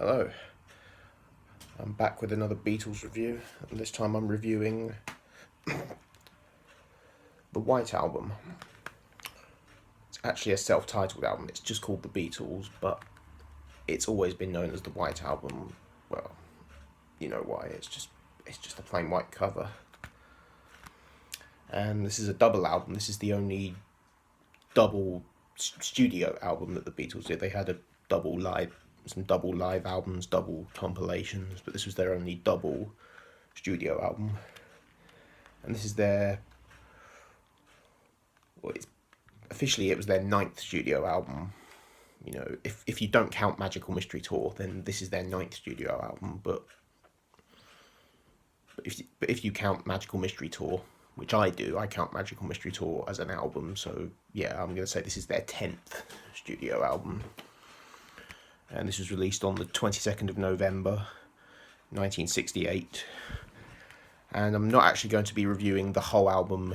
Hello, I'm back with another Beatles review, and this time I'm reviewing the White Album. It's actually a self-titled album, it's just called The Beatles, but it's always been known as the White Album. Well, you know why, it's just a plain white cover. And this is a double album. This is the only double studio album that the Beatles did. They had some double live albums, double compilations, but this was their only double studio album. And this is officially it was their 9th studio album. You know, if you don't count Magical Mystery Tour, then this is their 9th studio album. But if you count Magical Mystery Tour, which I do, I count Magical Mystery Tour as an album. So yeah, I'm gonna say this is their 10th studio album. And this was released on the 22nd of November, 1968. And I'm not actually going to be reviewing the whole album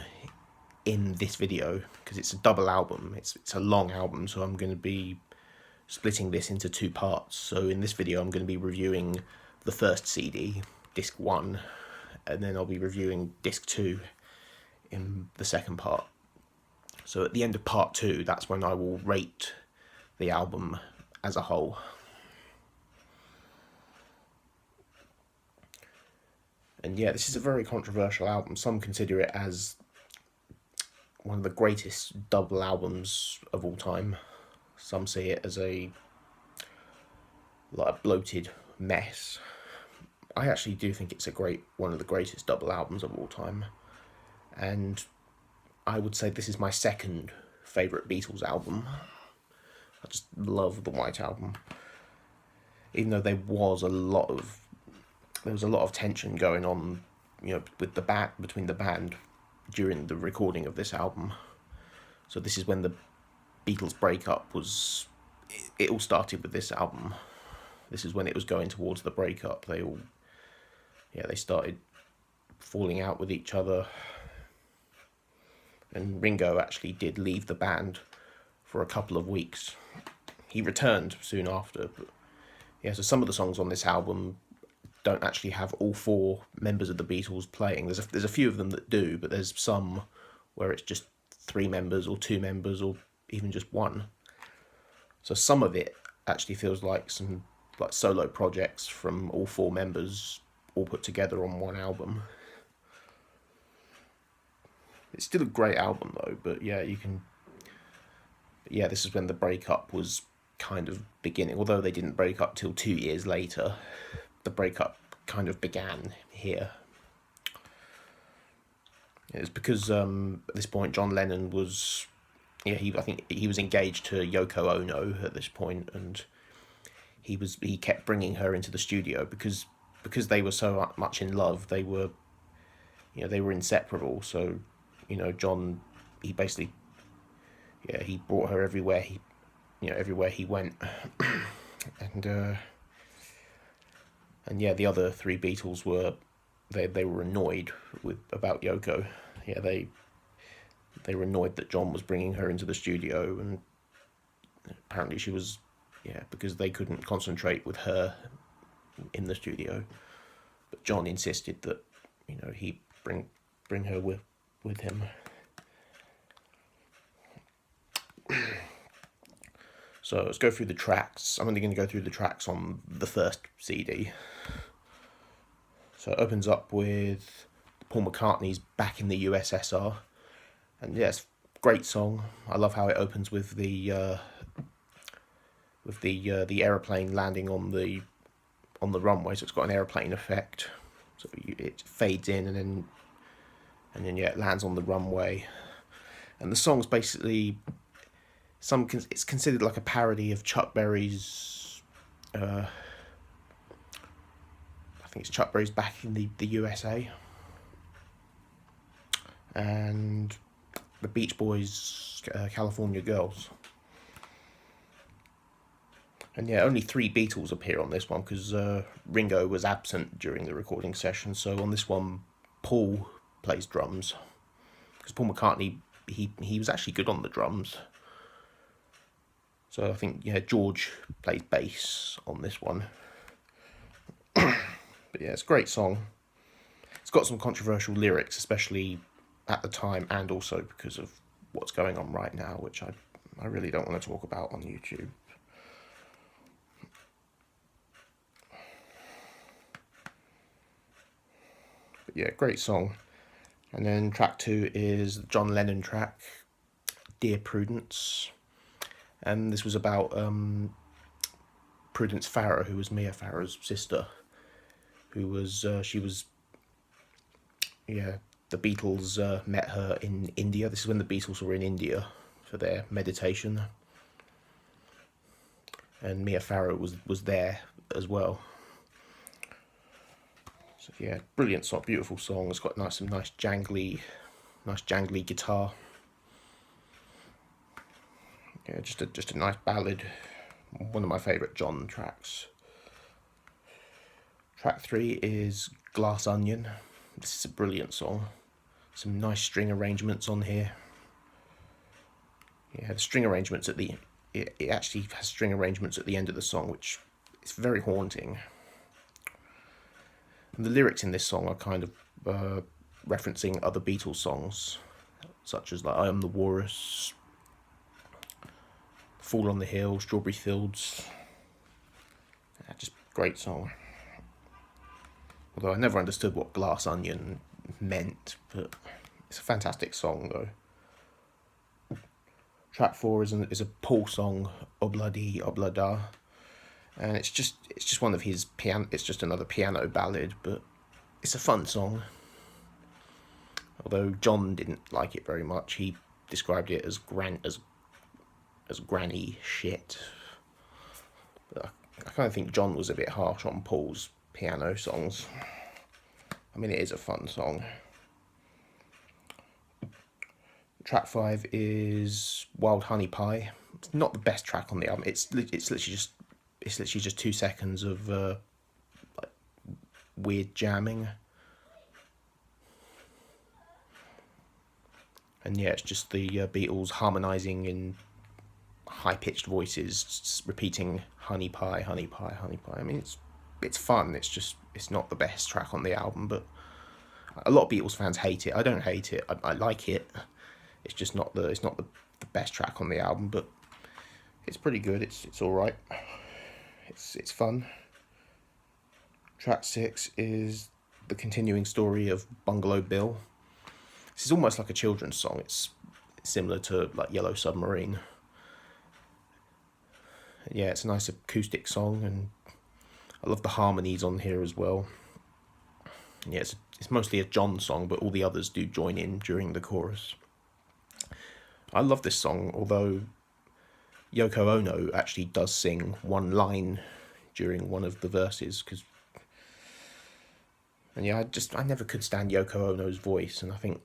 in this video because it's a double album. It's a long album, so I'm going to be splitting this into 2 parts. So in this video, I'm going to be reviewing the first CD, disc 1, and then I'll be reviewing disc 2 in the second part. So at the end of part 2, that's when I will rate the album as a whole. And yeah, this is a very controversial album. Some consider it as one of the greatest double albums of all time. Some see it as a bloated mess. I actually do think it's one of the greatest double albums of all time. And I would say this is my second favourite Beatles album. I just love the White Album. Even though there was a lot of tension going on, you know, between the band during the recording of this album. So this is when the Beatles breakup was. It all started with this album. This is when it was going towards the breakup. They started falling out with each other. And Ringo actually did leave the band for a couple of weeks. He returned soon after, but yeah, so some of the songs on this album don't actually have all 4 members of the Beatles playing. There's a few of them that do, but there's some where it's just 3 members or 2 members or even just 1. So some of it actually feels like some solo projects from all 4 members all put together on one album. It's still a great album though, but yeah, this is when the breakup was kind of beginning. Although they didn't break up till 2 years later, the breakup kind of began here. It's because at this point John Lennon was, I think he was engaged to Yoko Ono at this point, and he kept bringing her into the studio because they were so much in love. They were inseparable. So, John, he basically, he brought her everywhere he went, and the other 3 Beatles were were annoyed about Yoko. Yeah, they were annoyed that John was bringing her into the studio, and apparently she was, because they couldn't concentrate with her in the studio. But John insisted that he bring her with him. So let's go through the tracks. I'm only going to go through the tracks on the first CD. So it opens up with Paul McCartney's Back in the USSR. And yes, great song. I love how it opens with the aeroplane landing on the runway. So it's got an aeroplane effect. So it fades in and then it lands on the runway. And the song's basically it's considered like a parody of Chuck Berry's I think it's Chuck Berry's Back in the USA, and the Beach Boys' California Girls. And only 3 Beatles appear on this one because Ringo was absent during the recording session. So on this one, Paul plays drums because Paul McCartney he was actually good on the drums. So I think George plays bass on this one. But yeah, it's a great song. It's got some controversial lyrics, especially at the time, and also because of what's going on right now, which I really don't want to talk about on YouTube. But yeah, great song. And then track 2 is the John Lennon track, Dear Prudence. And this was about Prudence Farrow, who was Mia Farrow's sister, who was, the Beatles met her in India. This is when the Beatles were in India for their meditation. And Mia Farrow was there as well. So yeah, brilliant song, beautiful song. It's got some nice jangly guitar. Yeah, just a nice ballad. One of my favourite John tracks. Track 3 is Glass Onion. This is a brilliant song. Some nice string arrangements on here. Yeah, the string arrangements it actually has string arrangements at the end of the song, which is very haunting. And the lyrics in this song are kind of referencing other Beatles songs, such as like I Am the Walrus, Fall on the Hill, Strawberry Fields. Yeah, just great song. Although I never understood what Glass Onion meant, but it's a fantastic song though. Track 4 is a Paul song, Obladi Oblada, and it's just one of his piano. It's just another piano ballad, but it's a fun song. Although John didn't like it very much, he described it as granny shit. But I kind of think John was a bit harsh on Paul's piano songs. I mean, it is a fun song. Track 5 is Wild Honey Pie. It's not the best track on the album. It's literally just 2 seconds of like weird jamming. And yeah, it's just the Beatles harmonising in high-pitched voices, repeating honey pie, honey pie, honey pie. I mean, it's fun. It's not the best track on the album, but a lot of Beatles fans hate it. I don't hate it. I like it. It's just not the best track on the album, but it's pretty good. It's all right. It's fun. Track 6 is the continuing story of Bungalow Bill. This is almost like a children's song. It's similar to like Yellow Submarine. Yeah, it's a nice acoustic song, and I love the harmonies on here as well. Yeah, it's mostly a John song, but all the others do join in during the chorus. I love this song, although Yoko Ono actually does sing one line during one of the verses, and yeah, I never could stand Yoko Ono's voice, and I think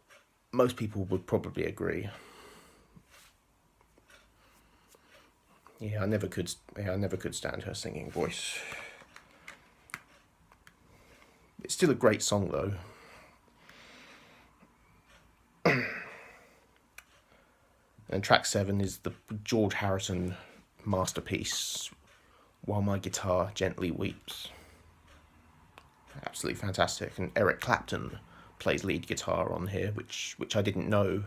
most people would probably agree. Yeah, I never could stand her singing voice. It's still a great song though. And track 7 is the George Harrison masterpiece, While My Guitar Gently Weeps. Absolutely fantastic. And Eric Clapton plays lead guitar on here, which I didn't know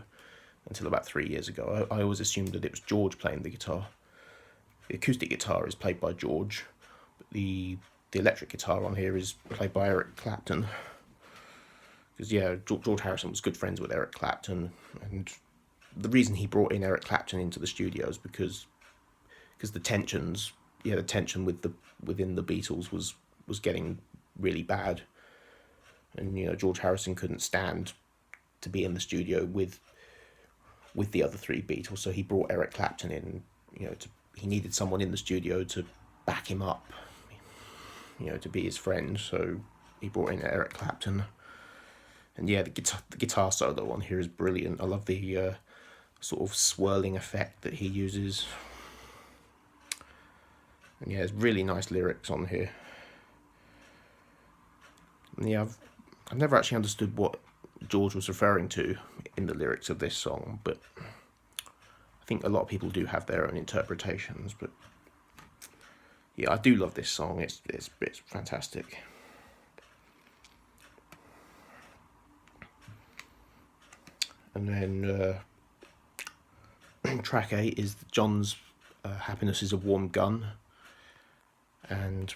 until about 3 years ago. I always assumed that it was George playing the guitar. The acoustic guitar is played by George, but the electric guitar on here is played by Eric Clapton. Because yeah, George Harrison was good friends with Eric Clapton, and the reason he brought in Eric Clapton into the studio is because the tension within the Beatles was getting really bad, and you know George Harrison couldn't stand to be in the studio with the other 3 Beatles, so he brought Eric Clapton in. You know, he needed someone in the studio to back him up, you know, to be his friend. So he brought in Eric Clapton, and yeah, the guitar solo on here is brilliant. I love the sort of swirling effect that he uses. And yeah, there's really nice lyrics on here. And yeah, I've never actually understood what George was referring to in the lyrics of this song, but I think a lot of people do have their own interpretations. But yeah, I do love this song. It's fantastic. And then track 8 is John's Happiness is a Warm Gun. And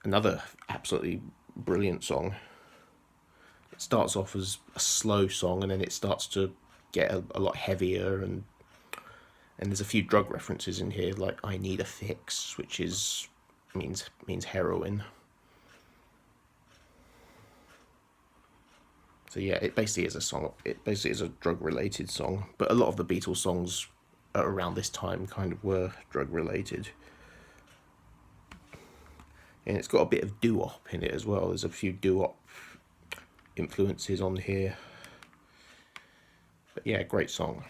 another absolutely brilliant song. It starts off as a slow song, and then it starts to get a lot heavier, and there's a few drug references in here, like "I need a fix," which means heroin. So yeah, it basically is a song. It basically is a drug-related song, but a lot of the Beatles songs around this time kind of were drug-related. And it's got a bit of doo-wop in it as well. There's a few doo-wop influences on here. But yeah, great song.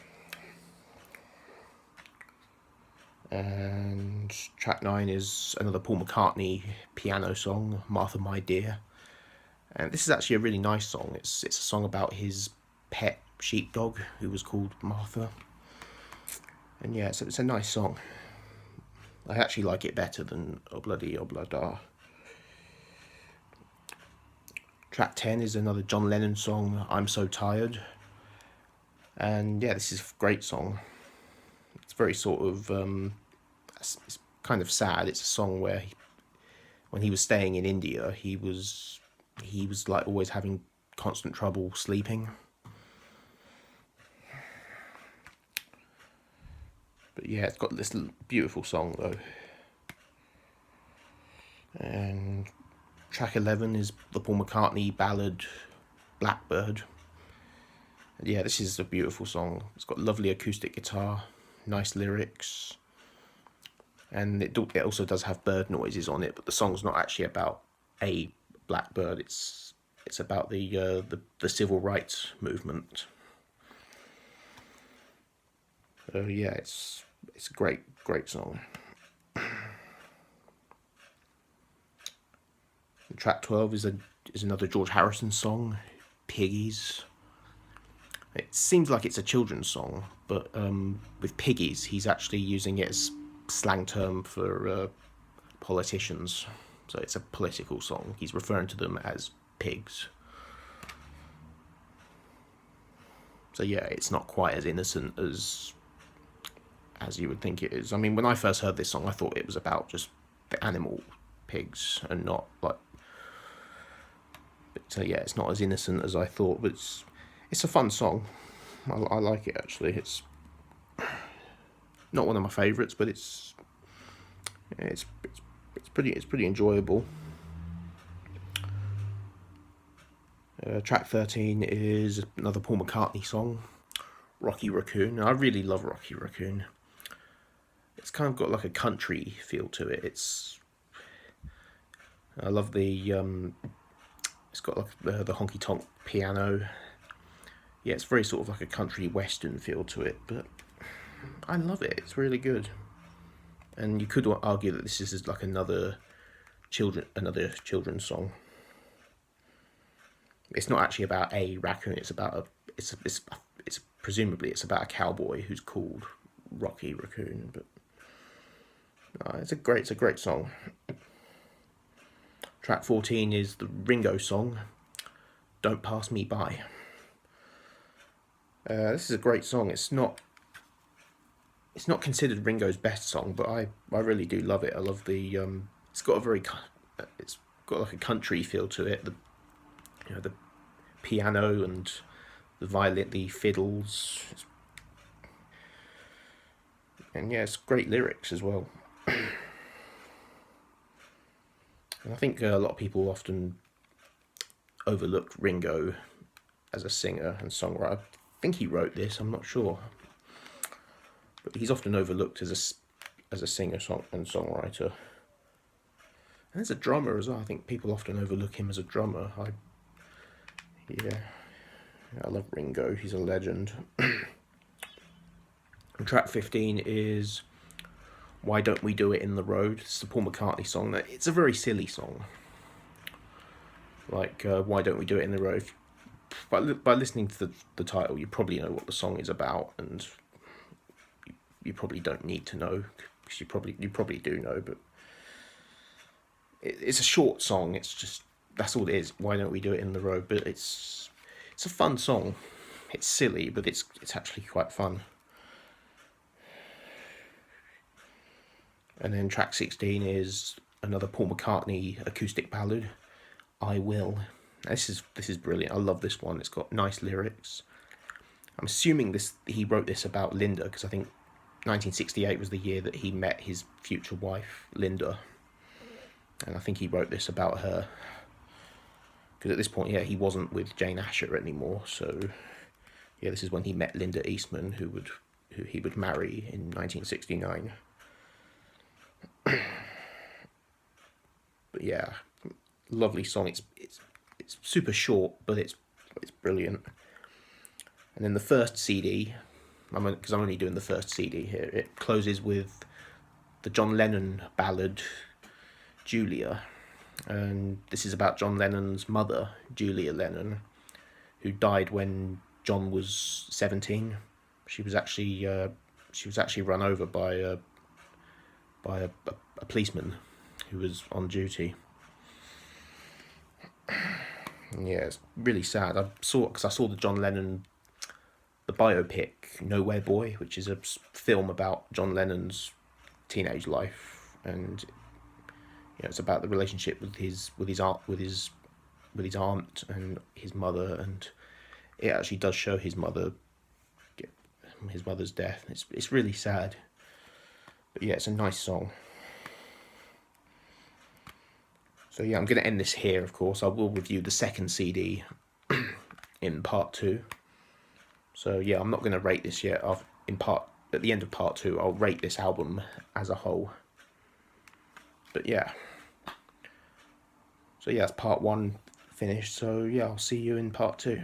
And track 9 is another Paul McCartney piano song, Martha My Dear. And this is actually a really nice song. It's a song about his pet sheepdog who was called Martha. And yeah, it's a nice song. I actually like it better than Obladi Oblada. Track 10 is another John Lennon song, I'm So Tired. And yeah, this is a great song. It's very sort of, it's kind of sad. It's a song where when he was staying in India, he was like always having constant trouble sleeping. But yeah, it's got this beautiful song though. And track 11 is the Paul McCartney ballad Blackbird. And yeah, this is a beautiful song. It's got lovely acoustic guitar, nice lyrics, and it also does have bird noises on it. But the song's not actually about a blackbird. It's about the civil rights movement. So yeah, it's a great song. And track 12 is another George Harrison song, Piggies. It seems like it's a children's song, but with Piggies, he's actually using it as slang term for politicians. So it's a political song. He's referring to them as pigs. So yeah, it's not quite as innocent as you would think it is. I mean, when I first heard this song, I thought it was about just the animal pigs and not like. But yeah, it's not as innocent as I thought, but it's a fun song. I like it actually. It's not one of my favourites, but it's pretty enjoyable. Track 13 is another Paul McCartney song, Rocky Raccoon. I really love Rocky Raccoon. It's kind of got like a country feel to it. I love the it's got like the honky tonk piano. Yeah, it's very sort of like a country western feel to it, but I love it. It's really good. And you could argue that this is like another children's song. It's not actually about a raccoon. It's about it's presumably it's about a cowboy who's called Rocky Raccoon. But it's a great song. Track 14 is the Ringo song, Don't Pass Me By. This is a great song. It's not considered Ringo's best song, but I really do love it. I love the it's got like a country feel to it. The piano and the violin, the fiddles, and yeah, it's great lyrics as well. And I think a lot of people often overlooked Ringo as a singer and songwriter. I think he wrote this. I'm not sure, but he's often overlooked as a singer and songwriter. And as a drummer as well. I think people often overlook him as a drummer. I love Ringo. He's a legend. And track 15 is Why Don't We Do It in the Road. It's the Paul McCartney song. It's a very silly song. Like, Why Don't We Do It in the Road? By listening to the title, you probably know what the song is about, and you probably don't need to know, because you probably do know, but it's a short song. It's just, that's all it is. Why Don't We Do It in the Road? But it's a fun song. It's silly, but it's actually quite fun. And then track 16 is another Paul McCartney acoustic ballad, I Will. This is brilliant. I love this one. It's got nice lyrics. I'm assuming he wrote this about Linda, because I think 1968 was the year that he met his future wife, Linda. And I think he wrote this about her. Because at this point, yeah, he wasn't with Jane Asher anymore. So, yeah, this is when he met Linda Eastman, who he would marry in 1969. But yeah, lovely song. It's super short, but it's brilliant. And then the first CD, because I'm only doing the first CD here, it closes with the John Lennon ballad, Julia. And this is about John Lennon's mother, Julia Lennon, who died when John was 17. She was actually run over by a policeman who was on duty. Yeah, it's really sad. I saw the John Lennon, the biopic Nowhere Boy, which is a film about John Lennon's teenage life, and it's about the relationship with his aunt and his mother, and it actually does show his mother's death. It's really sad, but yeah, it's a nice song. So yeah, I'm going to end this here, of course. I will review the second CD in part 2. So yeah, I'm not going to rate this yet. At the end of part 2, I'll rate this album as a whole. But yeah. So yeah, that's part 1 finished. So yeah, I'll see you in part 2.